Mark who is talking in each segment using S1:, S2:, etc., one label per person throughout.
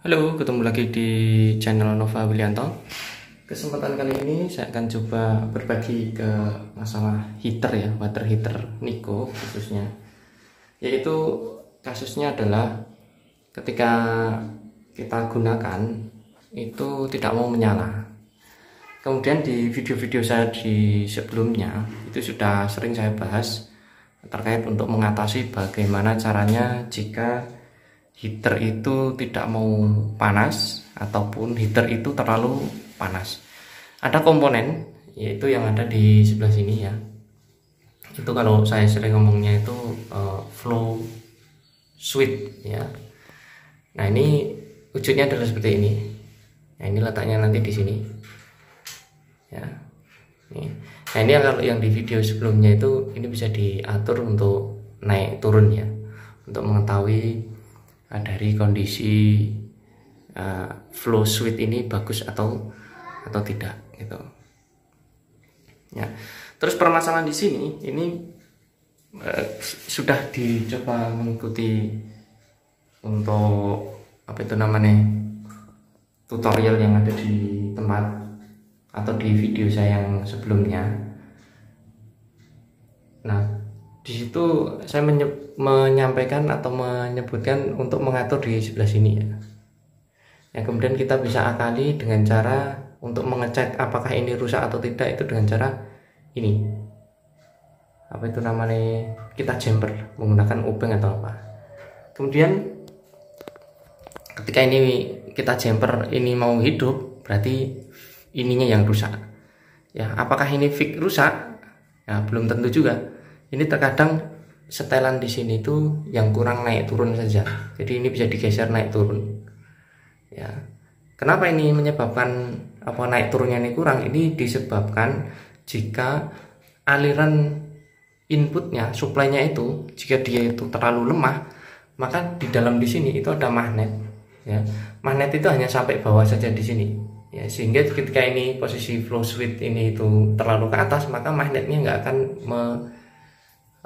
S1: Halo, ketemu lagi di channel Nova Willianto. Kesempatan kali ini saya akan coba berbagi ke masalah heater ya, water heater Niko khususnya. Yaitu kasusnya adalah ketika kita gunakan itu tidak mau menyala. Kemudian di video-video saya di sebelumnya itu sudah sering saya bahas terkait untuk mengatasi bagaimana caranya jika heater itu tidak mau panas ataupun heater itu terlalu panas. Ada komponen yaitu yang ada di sebelah sini ya. Itu kalau saya sering ngomongnya itu flow switch ya. Nah, ini wujudnya adalah seperti ini. Nah, ini letaknya nanti di sini. Ya. Nah, ini kalau yang di video sebelumnya itu ini bisa diatur untuk naik turun ya. Untuk mengetahui dari kondisi flow switch ini bagus atau tidak gitu ya. Terus permasalahan di sini ini sudah dicoba mengikuti untuk apa itu namanya tutorial yang ada di tempat atau di video saya yang sebelumnya. Nah, di situ saya menyampaikan atau menyebutkan untuk mengatur di sebelah sini ya. Yang kemudian kita bisa akali dengan cara untuk mengecek apakah ini rusak atau tidak itu dengan cara ini. Apa itu namanya? Kita jumper menggunakan obeng atau apa. Kemudian ketika ini kita jumper ini mau hidup, berarti ininya yang rusak. Ya, apakah ini fix rusak? Ya, belum tentu juga. Ini terkadang setelan di sini tuh yang kurang naik turun saja. Jadi ini bisa digeser naik turun. Ya. Kenapa ini menyebabkan apa naik turunnya ini kurang? Ini disebabkan jika aliran inputnya, supply-nya itu jika dia itu terlalu lemah, maka di dalam di sini itu ada magnet. Ya. Magnet itu hanya sampai bawah saja di sini. Ya, sehingga ketika ini posisi flow switch ini itu terlalu ke atas, maka magnetnya nggak akan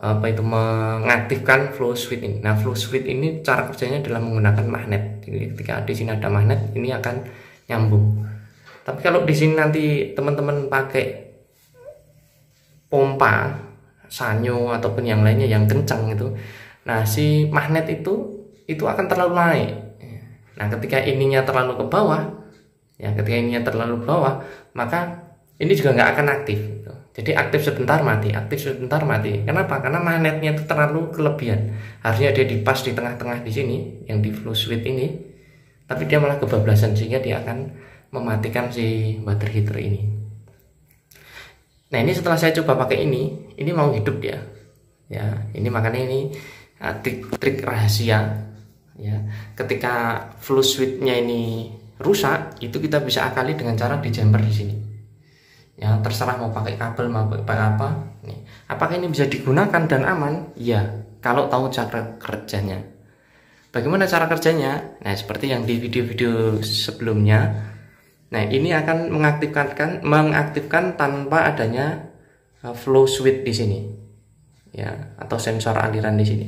S1: mengaktifkan flow switch ini. Nah, flow switch ini cara kerjanya adalah menggunakan magnet. Jadi ketika di sini ada magnet, ini akan nyambung. Tapi kalau di sini nanti teman-teman pakai pompa, sanyo ataupun yang lainnya yang kencang itu, nah si magnet itu akan terlalu naik. Nah, ketika ininya terlalu ke bawah, ya ketika ininya terlalu ke bawah, maka ini juga nggak akan aktif. Jadi aktif sebentar mati, aktif sebentar mati. Kenapa? Karena magnetnya itu terlalu kelebihan. Harusnya dia dipas di tengah-tengah di sini, yang di flow switch ini, tapi dia malah kebablasan sehingga dia akan mematikan si water heater ini. Nah, ini setelah saya coba pakai ini mau hidup dia. Ya, ini makanya ini trik rahasia. Ya, ketika flow switch-nya ini rusak, itu kita bisa akali dengan cara dijumper di sini. Ya, terserah mau pakai kabel mau pakai apa. Nih, apakah ini bisa digunakan dan aman? Iya, kalau tahu cara kerjanya. Bagaimana cara kerjanya? Nah, seperti yang di video-video sebelumnya. Nah, ini akan mengaktifkan tanpa adanya flow switch di sini. Ya, atau sensor aliran di sini.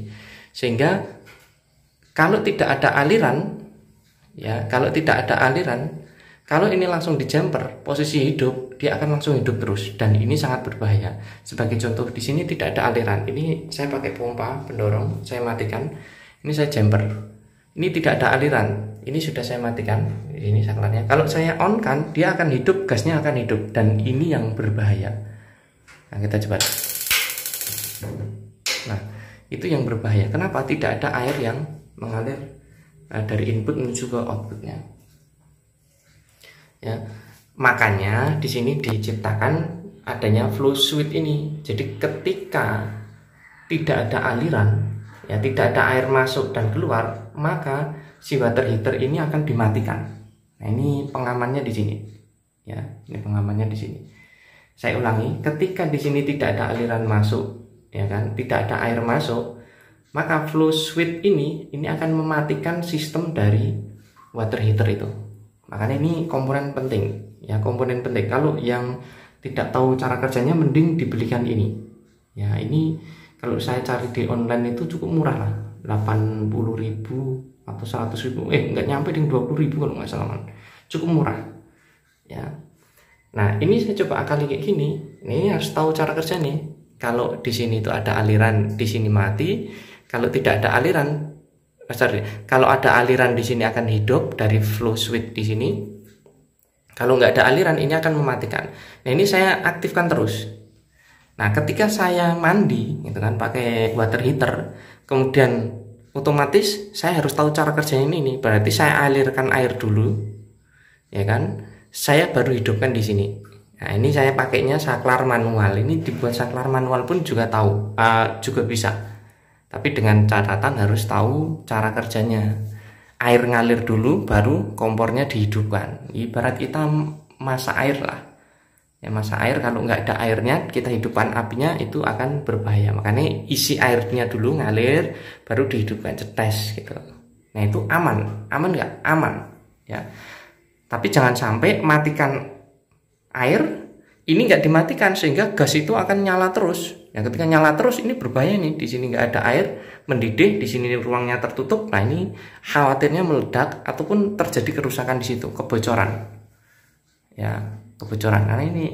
S1: Sehingga kalau tidak ada aliran, ya, kalau ini langsung di jumper posisi hidup, dia akan langsung hidup terus dan ini sangat berbahaya. Sebagai contoh di sini tidak ada aliran. Ini saya pakai pompa pendorong, saya matikan. Ini saya jumper. Ini tidak ada aliran. Ini sudah saya matikan. Ini saklarnya. Kalau saya on kan, dia akan hidup, gasnya akan hidup dan ini yang berbahaya. Nah, kita coba. Nah, itu yang berbahaya. Kenapa? Tidak ada air yang mengalir dari input menuju ke outputnya. Ya, makanya di sini diciptakan adanya flow switch ini. Jadi ketika tidak ada aliran, ya tidak ada air masuk dan keluar, maka si water heater ini akan dimatikan. Nah, ini pengamannya di sini. Ya, ini pengamannya di sini. Saya ulangi, ketika di sini tidak ada aliran masuk, ya kan, tidak ada air masuk, maka flow switch ini akan mematikan sistem dari water heater itu. Makanya ini komponen penting, ya komponen penting. Kalau yang tidak tahu cara kerjanya, mending dibelikan ini. Ya, ini kalau saya cari di online itu cukup murah lah, 80.000 atau 100.000, nggak nyampe dengan 20.000 kalau nggak salah, cukup murah ya. Nah ini saya coba akali kayak gini, ini harus tahu cara kerja nih. Kalau di sini itu ada aliran, di sini mati. Kalau tidak ada aliran, kalau ada aliran di sini akan hidup dari flow switch di sini. Kalau nggak ada aliran ini akan mematikan. Nah ini saya aktifkan terus. Nah ketika saya mandi gitu kan pakai water heater, kemudian otomatis saya harus tahu cara kerjanya ini. Berarti saya alirkan air dulu, ya kan? Saya baru hidupkan di sini. Nah ini saya pakainya saklar manual. Ini dibuat saklar manual pun juga tahu, juga bisa. Tapi dengan catatan harus tahu cara kerjanya. Air ngalir dulu, baru kompornya dihidupkan. Ibarat kita masak air lah. Ya masak air, kalau nggak ada airnya kita hidupkan apinya itu akan berbahaya. Makanya isi airnya dulu ngalir, baru dihidupkan cetes gitu. Nah itu aman nggak? Aman ya. Tapi jangan sampai matikan air, ini nggak dimatikan sehingga gas itu akan nyala terus. Ya ketika nyala terus ini berbahaya nih. Di sini nggak ada air, mendidih, di sini ruangnya tertutup. Nah ini khawatirnya meledak ataupun terjadi kerusakan di situ, kebocoran. Ya kebocoran karena ini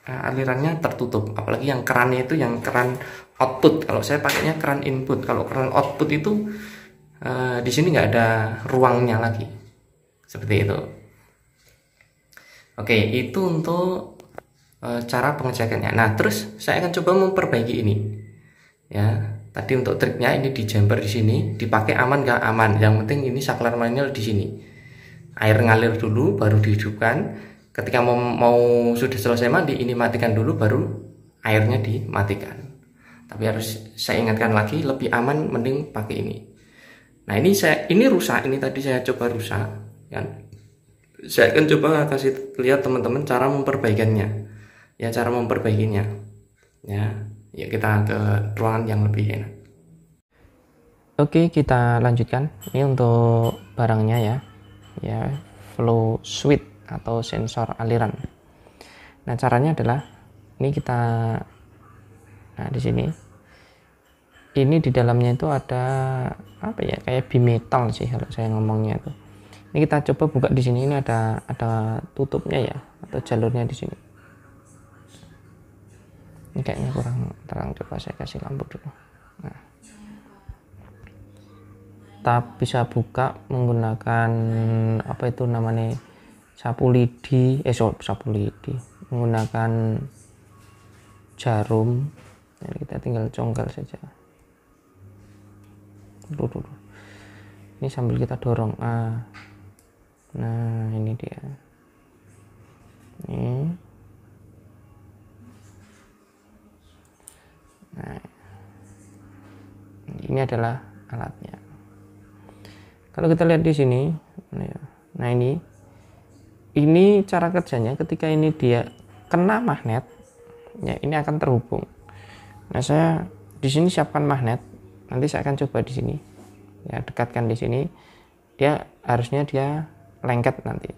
S1: alirannya tertutup. Apalagi yang kerannya itu yang keran output. Kalau saya pakainya keran input. Kalau keran output itu di sini nggak ada ruangnya lagi. Seperti itu. Oke, itu untuk cara pengecekannya. Nah terus saya akan coba memperbaiki ini ya. Tadi untuk triknya ini di jumper di sini dipakai aman gak aman, yang penting ini saklar manual di sini. Air ngalir dulu baru dihidupkan. Ketika mau sudah selesai mandi ini matikan dulu baru airnya dimatikan. Tapi harus saya ingatkan lagi, lebih aman mending pakai ini. Nah ini rusak, ini tadi saya coba rusak kan. Saya akan coba kasih lihat teman-teman cara memperbaikannya. Ya cara memperbaikinya ya kita ke ruangan yang lebih enak. Oke kita lanjutkan. Ini untuk barangnya ya flow switch atau sensor aliran. Nah caranya adalah ini kita, nah di sini ini di dalamnya itu ada apa ya, kayak bimetal sih kalau saya ngomongnya itu. Ini kita coba buka di sini, ini ada tutupnya ya atau jalurnya di sini. Ini kayaknya kurang terang, coba saya kasih lampu dulu. Nah, kita bisa buka menggunakan apa itu namanya, sapu lidi, menggunakan jarum. Jadi kita tinggal congkel saja. Dulu. Ini sambil kita dorong. Nah ini dia. Nah, ini adalah alatnya. Kalau kita lihat di sini, nah ini cara kerjanya. Ketika ini dia kena magnet, ya ini akan terhubung. Nah saya di sini siapkan magnet. Nanti saya akan coba di sini, ya dekatkan di sini. Harusnya dia lengket nanti.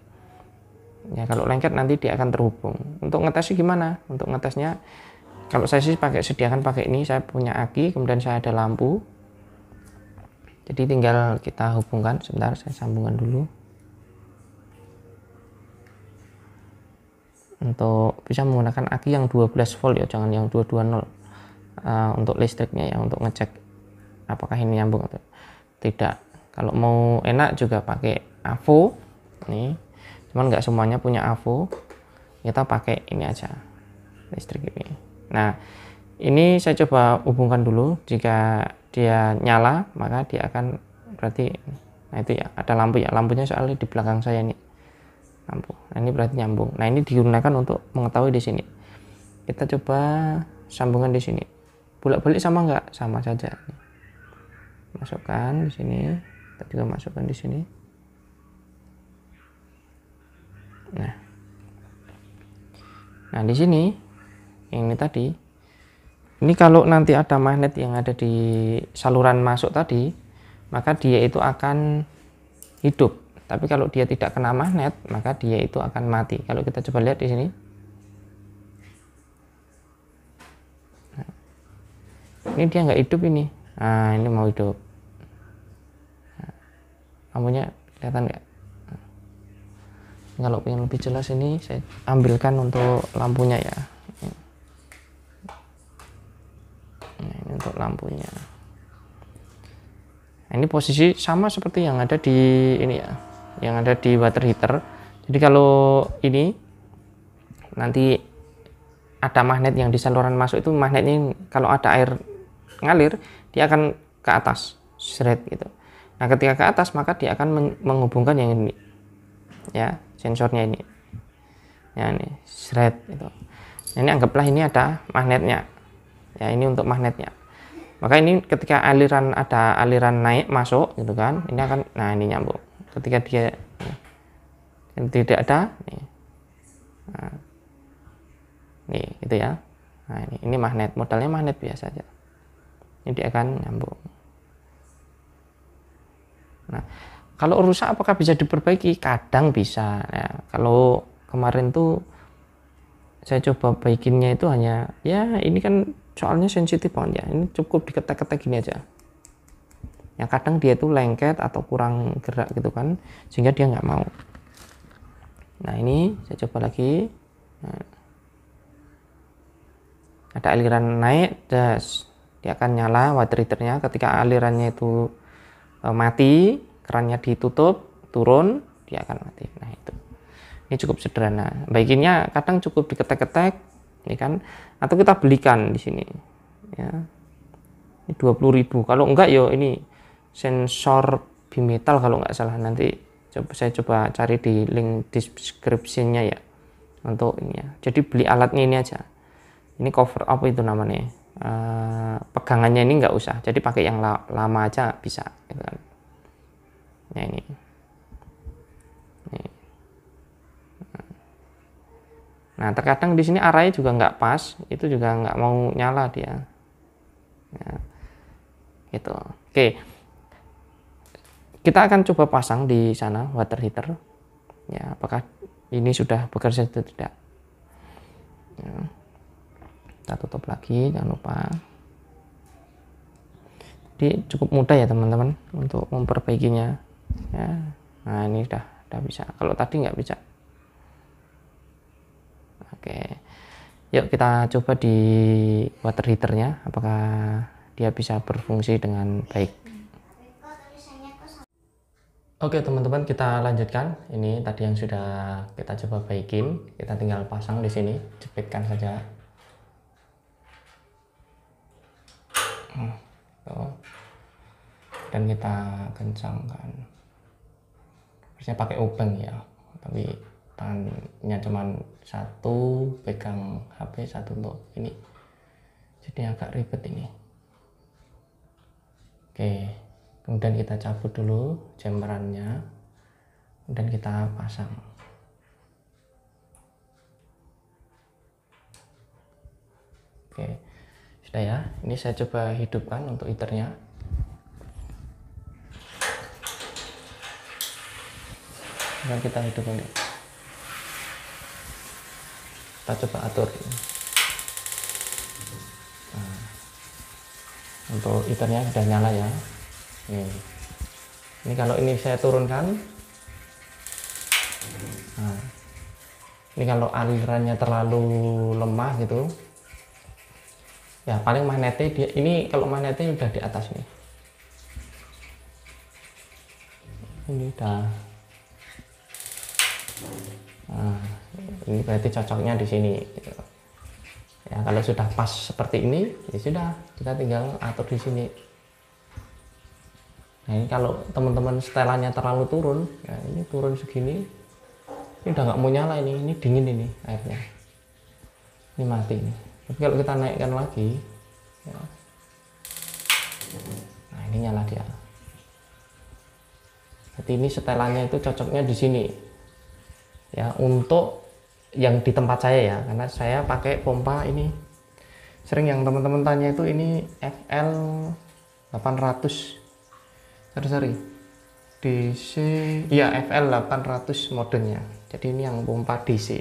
S1: Ya kalau lengket nanti dia akan terhubung. Untuk ngetesnya gimana? Untuk ngetesnya, kalau saya sih sediakan pakai ini, saya punya aki, kemudian saya ada lampu. Jadi tinggal kita hubungkan. Sebentar saya sambungkan dulu. Untuk bisa menggunakan aki yang 12 volt ya, jangan yang 220. Untuk listriknya ya, untuk ngecek apakah ini nyambung atau tidak. Kalau mau enak juga pakai AVO nih. Cuman nggak semuanya punya AVO. Kita pakai ini aja, listrik ini. Nah ini saya coba hubungkan dulu. Jika dia nyala maka dia akan berarti, nah itu ya ada lampu ya, lampunya soalnya di belakang saya ini lampu. Nah ini berarti nyambung. Nah ini digunakan untuk mengetahui di sini. Kita coba sambungan di sini. Bolak-balik sama nggak? Sama saja. Masukkan di sini. Kita juga masukkan di sini. Nah di sini ini tadi, ini kalau nanti ada magnet yang ada di saluran masuk tadi, maka dia itu akan hidup. Tapi kalau dia tidak kena magnet, maka dia itu akan mati. Kalau kita coba lihat di sini, nah, ini dia nggak hidup ini. Nah ini mau hidup. lampunya kelihatan nggak? Kalau pengen lebih jelas ini saya ambilkan untuk lampunya ya. Nah, ini untuk lampunya. Nah, ini posisi sama seperti yang ada di ini ya, yang ada di water heater. Jadi kalau ini nanti ada magnet yang di saluran masuk, itu magnetnya kalau ada air ngalir dia akan ke atas, seret gitu. Nah ketika ke atas maka dia akan menghubungkan yang ini ya, sensornya ini ya, ini seret gitu. Nah, ini anggaplah ini ada magnetnya ya, ini untuk magnetnya. Maka ini ketika ada aliran naik masuk gitu kan, ini akan, nah ini nyambung. Ketika dia tidak ada nih, nah, nih gitu ya. Nah ini magnet, modalnya magnet biasa aja, ini dia akan nyambung. Nah kalau rusak apakah bisa diperbaiki? Kadang bisa ya. Kalau kemarin tuh saya coba baikinnya itu hanya ya, ini kan soalnya sensitif banget ya, ini cukup diketek-ketek gini aja ya. Kadang dia tuh lengket atau kurang gerak gitu kan, sehingga dia nggak mau. Nah ini saya coba lagi. Nah, ada aliran naik, das, dia akan nyala water heaternya. Ketika alirannya itu mati, kerannya ditutup, turun, dia akan mati. Nah itu, ini cukup sederhana. Baikinnya kadang cukup diketek-ketek, ini kan, atau kita belikan di sini. Ya, ini 20.000. Kalau enggak yo ini sensor bimetal kalau nggak salah. Nanti saya coba cari di link description-nya ya untuk ini ya. Jadi beli alatnya ini aja. Ini cover apa itu namanya? Pegangannya ini nggak usah. Jadi pakai yang lama aja bisa. Gitu kan. Nah ini. Nah terkadang di sini arahnya juga nggak pas, itu juga nggak mau nyala dia. Ya, gitu. Oke, kita akan coba pasang di sana water heater. Ya, apakah ini sudah bekerja atau tidak? Ya. Kita tutup lagi, jangan lupa. Jadi cukup mudah ya teman-teman untuk memperbaikinya. Ya, nah ini udah bisa. Kalau tadi nggak bisa. Oke, yuk kita coba di water heaternya, apakah dia bisa berfungsi dengan baik. Oke teman-teman, kita lanjutkan. Ini tadi yang sudah kita coba baikin, kita tinggal pasang di sini, jepitkan saja. Dan kita kencangkan. Harusnya pakai obeng ya, tapi tangannya cuman satu pegang HP, satu untuk ini, jadi agak ribet ini. Oke, kemudian kita cabut dulu jemperannya, kemudian kita pasang. Oke, sudah ya. Ini saya coba hidupkan untuk heaternya. Dan kita hidupkan. Kita coba atur. Nah, untuk heaternya sudah nyala ya. Ini kalau ini saya turunkan. Nah, ini kalau alirannya terlalu lemah gitu, ya paling magnetnya dia ini, kalau magnetnya udah di atas nih. Ini udah. Nah, ini berarti cocoknya di sini. Ya kalau sudah pas seperti ini, ya sudah, kita tinggal atur di sini. Nah ini kalau teman-teman setelannya terlalu turun, ya ini turun segini, ini udah nggak mau nyala ini dingin ini airnya, ini mati ini. Tapi kalau kita naikkan lagi, ya, nah ini nyala dia. Jadi ini setelannya itu cocoknya di sini. Ya untuk yang di tempat saya ya, karena saya pakai pompa ini. Sering yang teman-teman tanya itu ini FL 800. Sorry. DC, ya FL 800 modenya. Jadi ini yang pompa DC.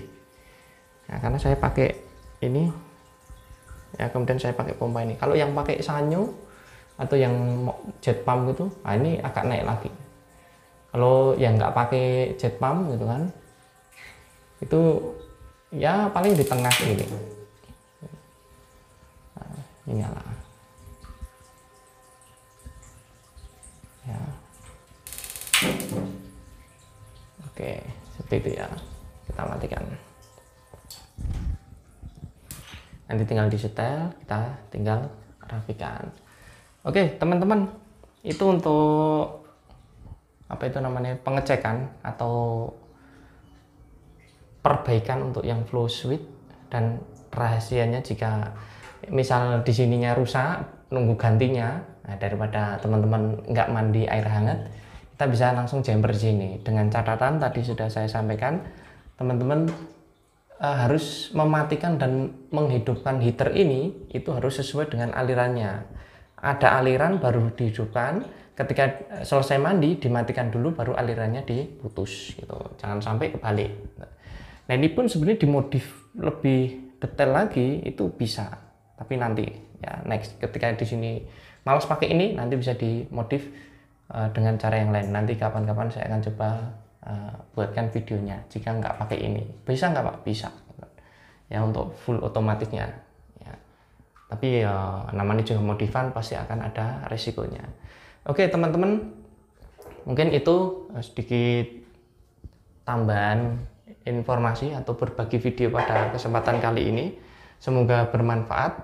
S1: Nah, karena saya pakai ini, ya kemudian saya pakai pompa ini. Kalau yang pakai Sanyo atau yang jet pump gitu, nah ini agak naik lagi. Kalau yang nggak pakai jet pump gitu kan, itu ya paling di tengah ini. Nah, ini nyala. Ya. Oke, seperti itu ya. Kita matikan. Nanti tinggal disetel, kita tinggal rapikan. Oke, teman-teman, itu untuk apa itu namanya, pengecekan atau perbaikan untuk yang flow switch. Dan rahasianya, jika misal di sininya rusak nunggu gantinya, nah daripada teman-teman nggak mandi air hangat, kita bisa langsung jumper di sini. Dengan catatan tadi sudah saya sampaikan, teman-teman harus mematikan dan menghidupkan heater ini itu harus sesuai dengan alirannya. Ada aliran baru dihidupkan, ketika selesai mandi dimatikan dulu baru alirannya diputus gitu. Jangan sampai kebalik. Nah ini pun sebenarnya dimodif lebih detail lagi itu bisa, tapi nanti ya next, ketika di sini malas pakai ini nanti bisa dimodif dengan cara yang lain. Nanti kapan-kapan saya akan coba buatkan videonya jika nggak pakai ini. Bisa nggak Pak? Bisa ya, untuk full otomatisnya ya. Tapi ya namanya juga modifan, pasti akan ada resikonya. Oke teman-teman, mungkin itu sedikit tambahan informasi atau berbagi video pada kesempatan kali ini. Semoga bermanfaat.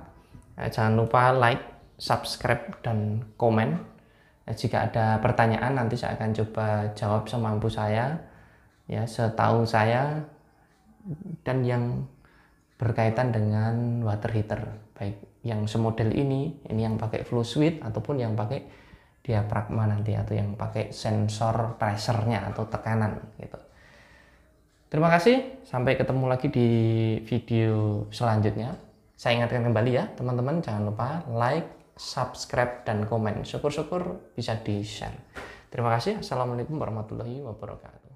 S1: Jangan lupa like, subscribe, dan komen. Jika ada pertanyaan nanti saya akan coba jawab semampu saya ya, setahu saya, dan yang berkaitan dengan water heater, baik yang semodel ini yang pakai flow switch ataupun yang pakai diafragma nanti, atau yang pakai sensor pressure-nya atau tekanan gitu. Terima kasih, sampai ketemu lagi di video selanjutnya. Saya ingatkan kembali ya teman-teman, jangan lupa like, subscribe, dan komen. Syukur-syukur bisa di share. Terima kasih. Assalamualaikum warahmatullahi wabarakatuh.